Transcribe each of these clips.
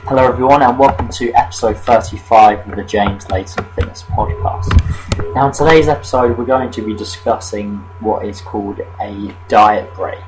Hello everyone and welcome to episode 35 of the Layton Fitness podcast. Now in today's episode we're going to be discussing what is called a diet break.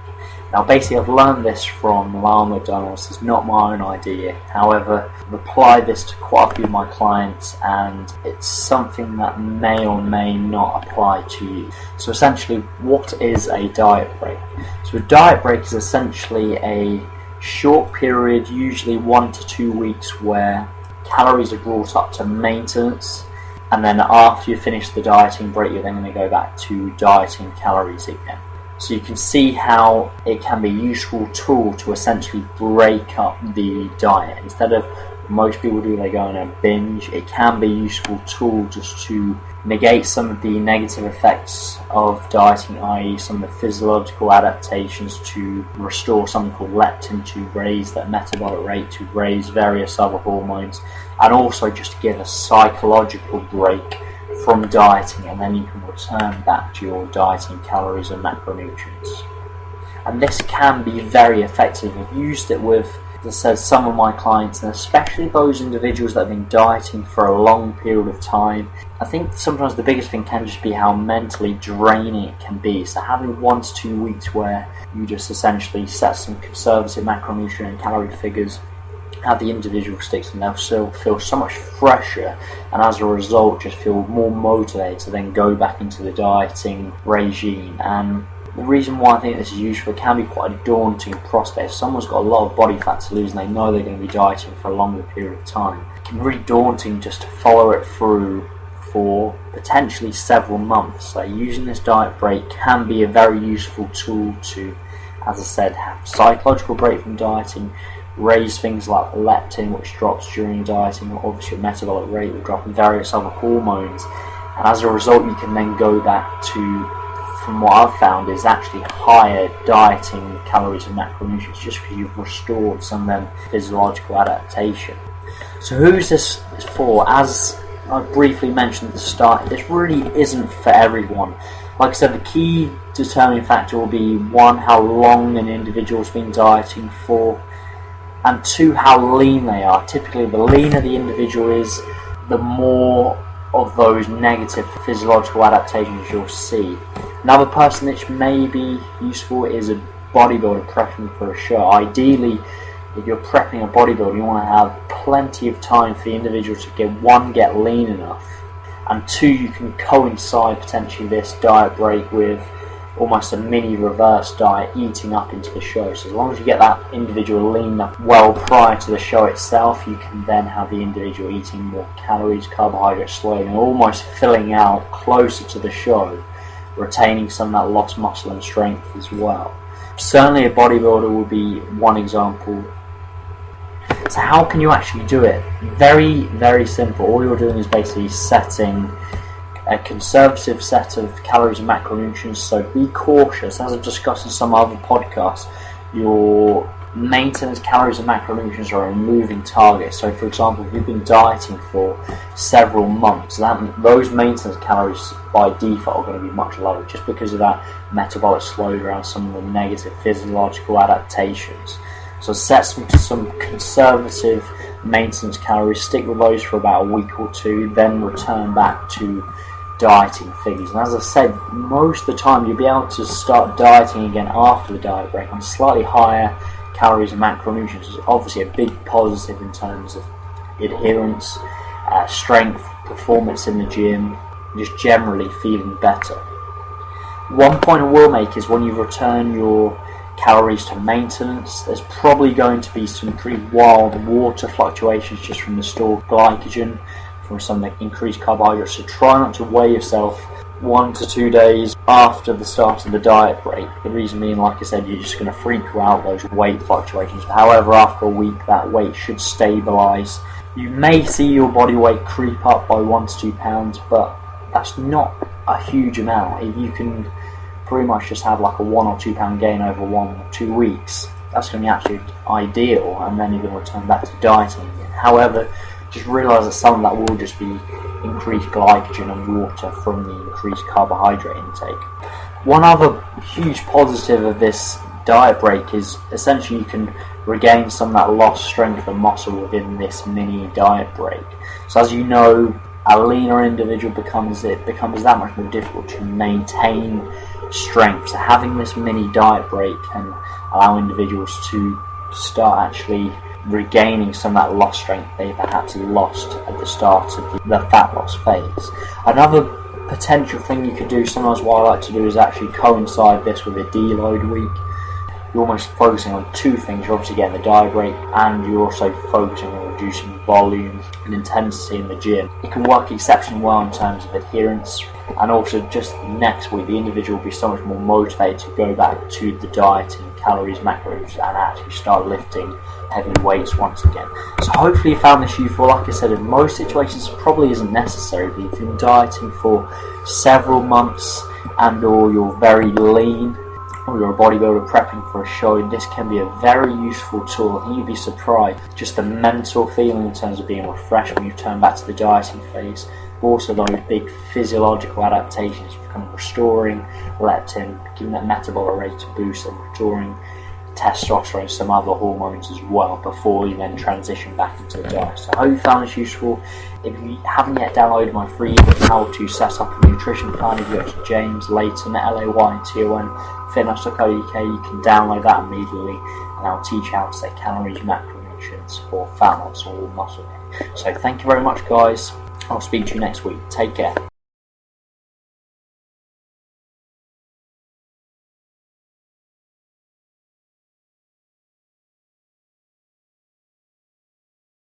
Now basically I've learned this from Ronald McDonald's, it's not my own idea. However, I've applied this to quite a few of my clients and it's something that may or may not apply to you. So essentially, what is a diet break? So a diet break is essentially a short period, usually 1 to 2 weeks, where calories are brought up to maintenance, and then after you finish the dieting break you're then going to go back to dieting calories again. So you can see how it can be a useful tool to essentially break up the diet. Instead of most people do, they go on a binge, it can be a useful tool just to negate some of the negative effects of dieting, i.e. some of the physiological adaptations, to restore something called leptin, to raise that metabolic rate, to raise various other hormones, and also just to give a psychological break from dieting, and then you can return back to your dieting calories and macronutrients. And this can be very effective. I've used it with, as I said, some of my clients, and especially those individuals that have been dieting for a long period of time. I think sometimes the biggest thing can just be how mentally draining it can be. So having 1 to 2 weeks where you just essentially set some conservative macronutrient and calorie figures, have the individual sticks, and they'll still feel so much fresher, and as a result just feel more motivated to then go back into the dieting regime. And the reason why I think this is useful, it can be quite a daunting prospect. If someone's got a lot of body fat to lose and they know they're going to be dieting for a longer period of time, it can be really daunting just to follow it through for potentially several months. So using this diet break can be a very useful tool to, as I said, have a psychological break from dieting, raise things like leptin, which drops during dieting, or obviously your metabolic rate will drop, and various other hormones. And as a result you can then go back to, from what I've found, is actually higher dieting calories and macronutrients, just because you've restored some of them physiological adaptation. So who's this for? As I briefly mentioned at the start, this really isn't for everyone. Like I said, the key determining factor will be 1, how long an individual's been dieting for, and 2, how lean they are. Typically the leaner the individual is, the more of those negative physiological adaptations you'll see. Another person which may be useful is a bodybuilder prepping for a show. Ideally, if you're prepping a bodybuilder, you want to have plenty of time for the individual to get lean enough, and 2, you can coincide potentially this diet break with almost a mini reverse diet, eating up into the show. So as long as you get that individual lean enough well prior to the show itself, you can then have the individual eating more calories, carbohydrates slowly, and almost filling out closer to the show, retaining some of that lost muscle and strength as well. Certainly a bodybuilder would be one example. So how can you actually do it? Very, very simple. All you're doing is basically setting a conservative set of calories and macronutrients. So be cautious. As I've discussed in some other podcasts, your maintenance calories and macronutrients are a moving target. So for example, if you've been dieting for several months, those maintenance calories by default are going to be much lower, just because of that metabolic slowdown, some of the negative physiological adaptations. So set some conservative maintenance calories, stick with those for about a week or 2, then return back to dieting figures. And as I said, most of the time you'll be able to start dieting again after the diet break on slightly higher calories and macronutrients. It's obviously a big positive in terms of adherence, strength, performance in the gym, just generally feeling better. One point I will make is when you return your calories to maintenance, there's probably going to be some pretty wild water fluctuations just from the stored glycogen, from some of the increased carbohydrates. So try not to weigh yourself 1 to 2 days after the start of the diet break. The reason being, like I said, you're just going to freak out those weight fluctuations. However, after a week that weight should stabilise. You may see your body weight creep up by 1 to 2 pounds, but that's not a huge amount. If you can pretty much just have like a 1 or 2 pound gain over 1 or 2 weeks, that's going to be absolutely ideal, and then you're going to return back to dieting again. However, just realise that some of that will just be increased glycogen and water from the increased carbohydrate intake. One other huge positive of this diet break is essentially you can regain some of that lost strength and muscle within this mini diet break. So as you know, a leaner individual becomes that much more difficult to maintain strength. So having this mini diet break can allow individuals to start actually regaining some of that lost strength they perhaps lost at the start of the fat loss phase. Another potential thing you could do, sometimes what I like to do, is actually coincide this with a deload week. You're almost focusing on two things. You're obviously getting the diet break, and you're also focusing on reducing volume and intensity in the gym. It can work exceptionally well in terms of adherence, and also just next week the individual will be so much more motivated to go back to the diet and calories, macros, and actually start lifting heavy weights once again. So hopefully you found this useful. Like I said, in most situations it probably isn't necessary, but if you've been dieting for several months and or you're very lean, or you're a bodybuilder prepping for a show, this can be a very useful tool. I think you'd be surprised just the mental feeling in terms of being refreshed when you turn back to the dieting phase, but also those big physiological adaptations become restoring leptin, giving that metabolic rate a boost, and restoring testosterone and some other hormones as well before you then transition back into the diet. So I hope you found this useful. If you haven't yet downloaded my free ebook how to set up a nutrition plan, if you go to James Layton, Layton fitness.co.uk, you can download that immediately, and I'll teach you how to set calories, macronutrients for fat loss or muscle gain. So thank you very much, guys. I'll speak to you next week. Take care.